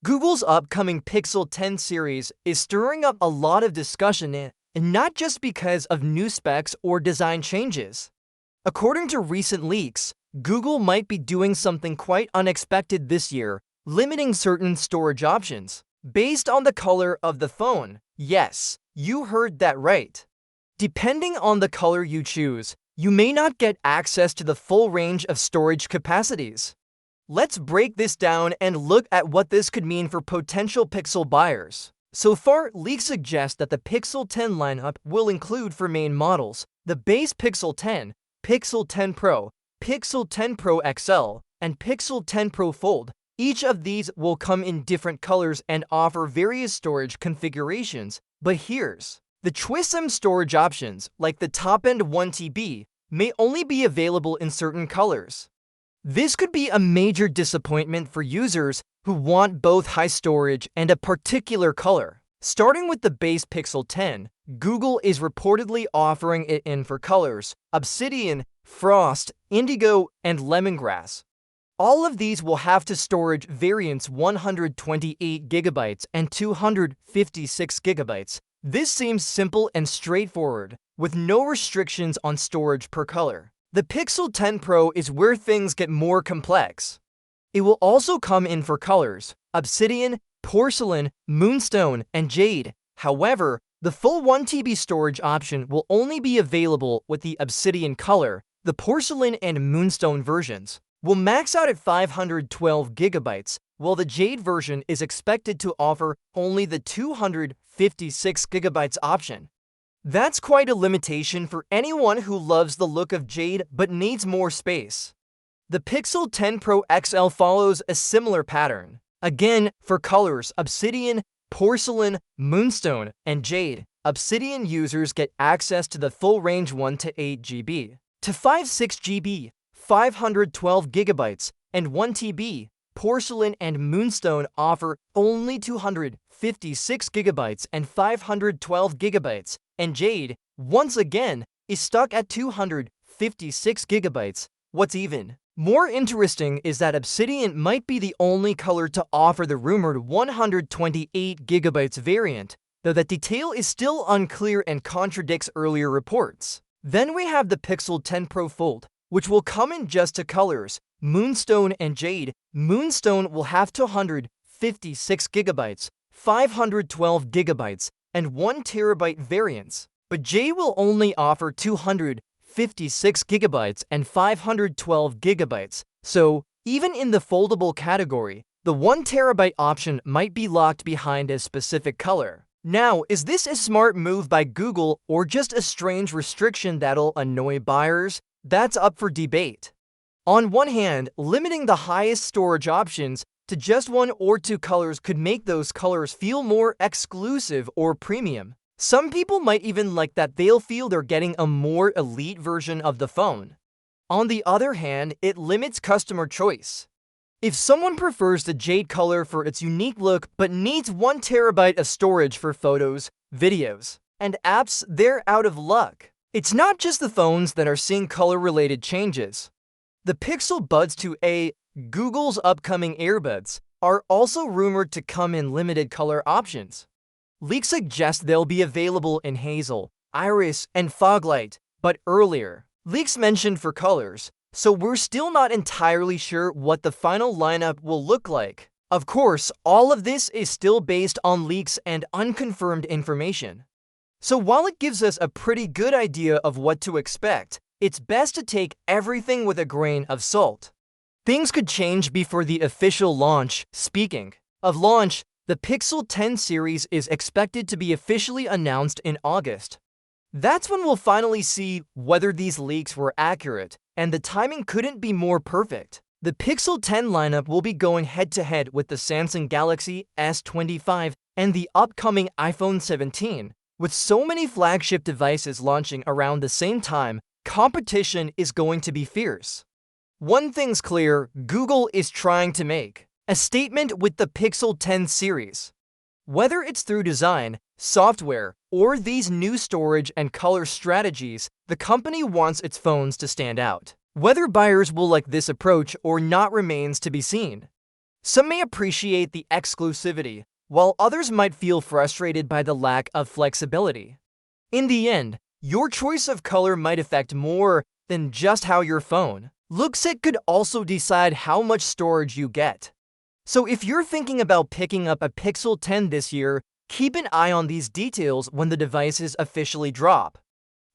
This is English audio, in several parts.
Google's upcoming Pixel 10 series is stirring up a lot of discussion, and not just because of new specs or design changes. According to recent leaks, Google might be doing something quite unexpected this year, limiting certain storage options based on the color of the phone. Yes, you heard that right. Depending on the color you choose, you may not get access to the full range of storage capacities. Let's break this down and look at what this could mean for potential Pixel buyers. So far, leaks suggest that the Pixel 10 lineup will include for main models the base Pixel 10, Pixel 10 Pro, Pixel 10 Pro XL, and Pixel 10 Pro Fold. Each of these will come in different colors and offer various storage configurations. But here's the twist: some storage options, like the top-end 1TB, may only be available in certain colors. This could be a major disappointment for users who want both high storage and a particular color. Starting with the base Pixel 10, Google is reportedly offering it in four colors: Obsidian, Frost, Indigo, and Lemongrass. All of these will have to storage variants 128GB and 256GB. This seems simple and straightforward, with no restrictions on storage per color. The Pixel 10 Pro is where things get more complex. It will also come in four colors: Obsidian, Porcelain, Moonstone, and Jade. However, the full 1TB storage option will only be available with the Obsidian color. The Porcelain and Moonstone versions will max out at 512GB, while the Jade version is expected to offer only the 256GB option. That's quite a limitation for anyone who loves the look of Jade but needs more space. The Pixel 10 Pro XL follows a similar pattern. Again, for colors: Obsidian, Porcelain, Moonstone, and Jade. Obsidian users get access to the full range 1 to 8GB, to 56GB, 512GB, and 1TB. Porcelain and Moonstone offer only 256GB and 512GB, and Jade, once again, is stuck at 256GB. What's even more interesting is that Obsidian might be the only color to offer the rumored 128GB variant, though that detail is still unclear and contradicts earlier reports. Then we have the Pixel 10 Pro Fold, which will come in just two colors: Moonstone and Jade. Moonstone will have 256GB, 512GB, and 1TB variants, but Jade will only offer 256GB and 512GB. So, even in the foldable category, the 1TB option might be locked behind a specific color. Now, is this a smart move by Google or just a strange restriction that'll annoy buyers? That's up for debate. On one hand, limiting the highest storage options to just one or two colors could make those colors feel more exclusive or premium. Some people might even like that they'll feel they're getting a more elite version of the phone. On the other hand, it limits customer choice. If someone prefers the Jade color for its unique look but needs 1TB of storage for photos, videos, and apps, they're out of luck. It's not just the phones that are seeing color-related changes. The Pixel Buds 2a, Google's upcoming earbuds, are also rumored to come in limited color options. Leaks suggest they'll be available in hazel, iris, and foglight, but earlier leaks mentioned for colors, so we're still not entirely sure what the final lineup will look like. Of course, all of this is still based on leaks and unconfirmed information. So while it gives us a pretty good idea of what to expect, it's best to take everything with a grain of salt. Things could change before the official launch. Speaking of launch, the Pixel 10 series is expected to be officially announced in August. That's when we'll finally see whether these leaks were accurate, and the timing couldn't be more perfect. The Pixel 10 lineup will be going head-to-head with the Samsung Galaxy S25 and the upcoming iPhone 17. With so many flagship devices launching around the same time, competition is going to be fierce. One thing's clear: Google is trying to make a statement with the Pixel 10 series. Whether it's through design, software, or these new storage and color strategies, the company wants its phones to stand out. Whether buyers will like this approach or not remains to be seen. Some may appreciate the exclusivity, while others might feel frustrated by the lack of flexibility. In the end, your choice of color might affect more than just how your phone looks. It could also decide how much storage you get. So if you're thinking about picking up a Pixel 10 this year, keep an eye on these details when the devices officially drop.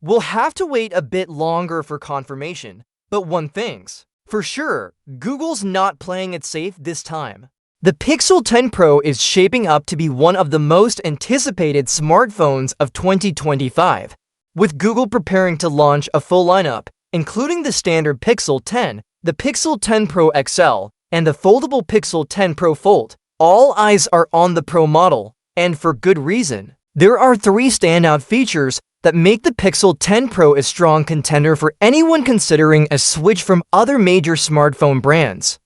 We'll have to wait a bit longer for confirmation, but one thing's for sure, Google's not playing it safe this time. The Pixel 10 Pro is shaping up to be one of the most anticipated smartphones of 2025, with Google preparing to launch a full lineup, including the standard Pixel 10, the Pixel 10 Pro XL, and the foldable Pixel 10 Pro Fold. All eyes are on the Pro model, and for good reason. There are three standout features that make the Pixel 10 Pro a strong contender for anyone considering a switch from other major smartphone brands.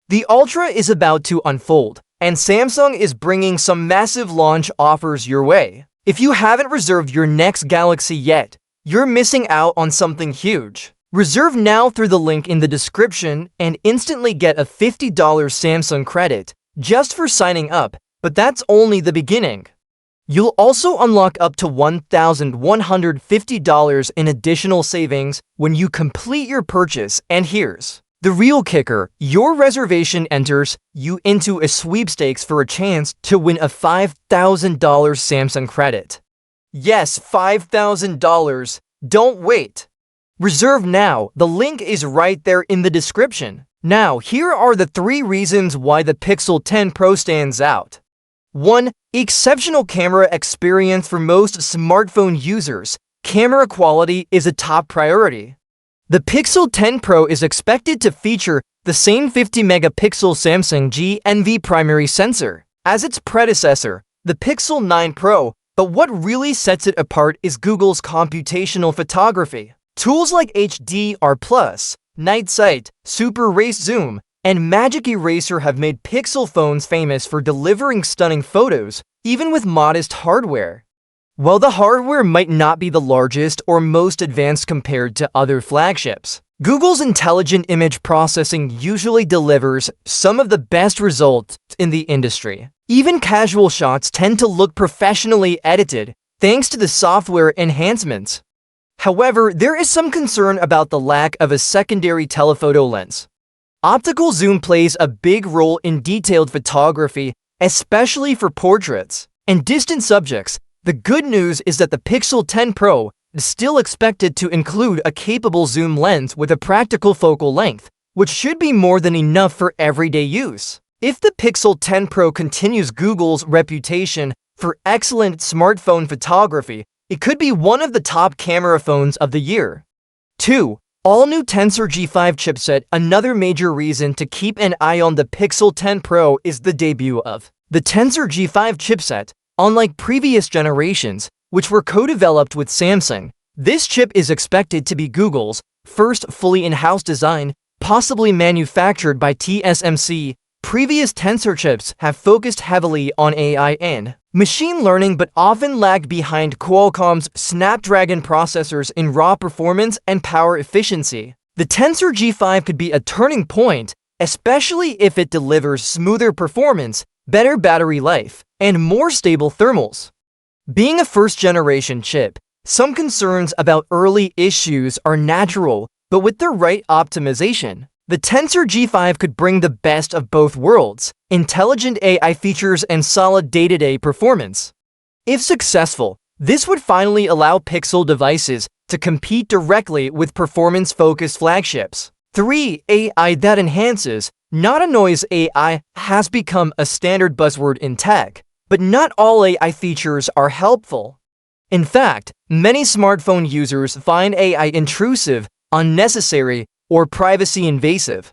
The Ultra is about to unfold, and Samsung is bringing some massive launch offers your way. If you haven't reserved your next Galaxy yet, you're missing out on something huge. Reserve now through the link in the description and instantly get a $50 Samsung credit just for signing up, but that's only the beginning. You'll also unlock up to $1,150 in additional savings when you complete your purchase, and here's the real kicker. Your reservation enters you into a sweepstakes for a chance to win a $5,000 Samsung credit. Yes, $5,000. Don't wait. Reserve now. The link is right there in the description. Now, here are the 3 reasons why the Pixel 10 Pro stands out. 1. Exceptional camera experience. For most smartphone users, camera quality is a top priority. The Pixel 10 Pro is expected to feature the same 50-megapixel Samsung GNV primary sensor as its predecessor, the Pixel 9 Pro, but what really sets it apart is Google's computational photography. Tools like HDR+, Night Sight, Super Race Zoom, and Magic Eraser have made Pixel phones famous for delivering stunning photos, even with modest hardware. While the hardware might not be the largest or most advanced compared to other flagships, Google's intelligent image processing usually delivers some of the best results in the industry. Even casual shots tend to look professionally edited, thanks to the software enhancements. However, there is some concern about the lack of a secondary telephoto lens. Optical zoom plays a big role in detailed photography, especially for portraits and distant subjects. The good news is that the Pixel 10 Pro is still expected to include a capable zoom lens with a practical focal length, which should be more than enough for everyday use. If the Pixel 10 Pro continues Google's reputation for excellent smartphone photography, it could be one of the top camera phones of the year. 2. All-new Tensor G5 chipset. Another major reason to keep an eye on the Pixel 10 Pro is the debut of the Tensor G5 chipset. Unlike previous generations, which were co-developed with Samsung, this chip is expected to be Google's first fully in-house design, possibly manufactured by TSMC. Previous Tensor chips have focused heavily on AI and machine learning, but often lagged behind Qualcomm's Snapdragon processors in raw performance and power efficiency. The Tensor G5 could be a turning point, especially if it delivers smoother performance, better battery life, and more stable thermals. Being a first-generation chip, some concerns about early issues are natural, but with the right optimization, the Tensor G5 could bring the best of both worlds: intelligent AI features and solid day-to-day performance. If successful, this would finally allow Pixel devices to compete directly with performance-focused flagships. 3. AI that enhances, not annoys. AI has become a standard buzzword in tech, but not all AI features are helpful. In fact, many smartphone users find AI intrusive, unnecessary, or privacy invasive.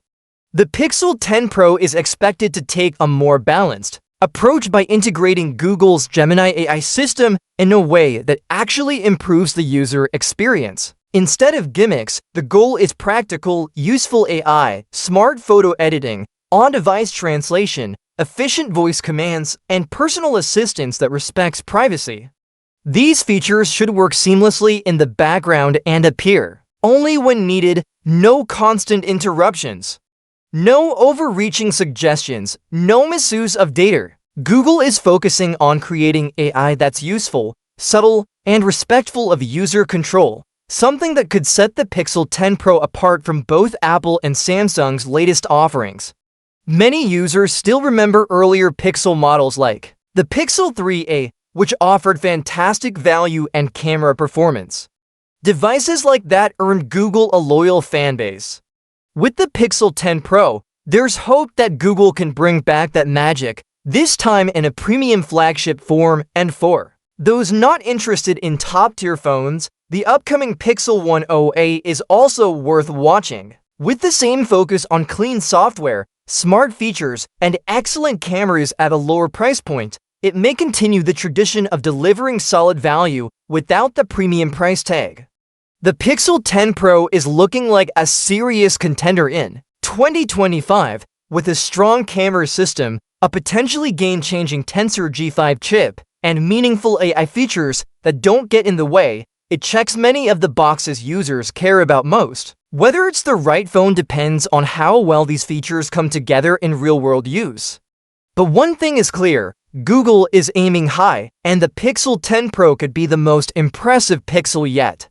The Pixel 10 Pro is expected to take a more balanced approach by integrating Google's Gemini AI system in a way that actually improves the user experience. Instead of gimmicks, the goal is practical, useful AI, smart photo editing, on-device translation, efficient voice commands, and personal assistance that respects privacy. These features should work seamlessly in the background and appear only when needed, no constant interruptions. No overreaching suggestions, no misuse of data. Google is focusing on creating AI that's useful, subtle, and respectful of user control, something that could set the Pixel 10 Pro apart from both Apple and Samsung's latest offerings. Many users still remember earlier Pixel models like the Pixel 3a, which offered fantastic value and camera performance. Devices like that earned Google a loyal fanbase. With the Pixel 10 Pro, there's hope that Google can bring back that magic, this time in a premium flagship form. And for those not interested in top-tier phones, the upcoming Pixel 10a is also worth watching. With the same focus on clean software, smart features, and excellent cameras at a lower price point, it may continue the tradition of delivering solid value without the premium price tag. The Pixel 10 Pro is looking like a serious contender in 2025, with a strong camera system, a potentially game-changing Tensor G5 chip, and meaningful AI features that don't get in the way. It checks many of the boxes users care about most. Whether it's the right phone depends on how well these features come together in real-world use. But one thing is clear, Google is aiming high, and the Pixel 10 Pro could be the most impressive Pixel yet.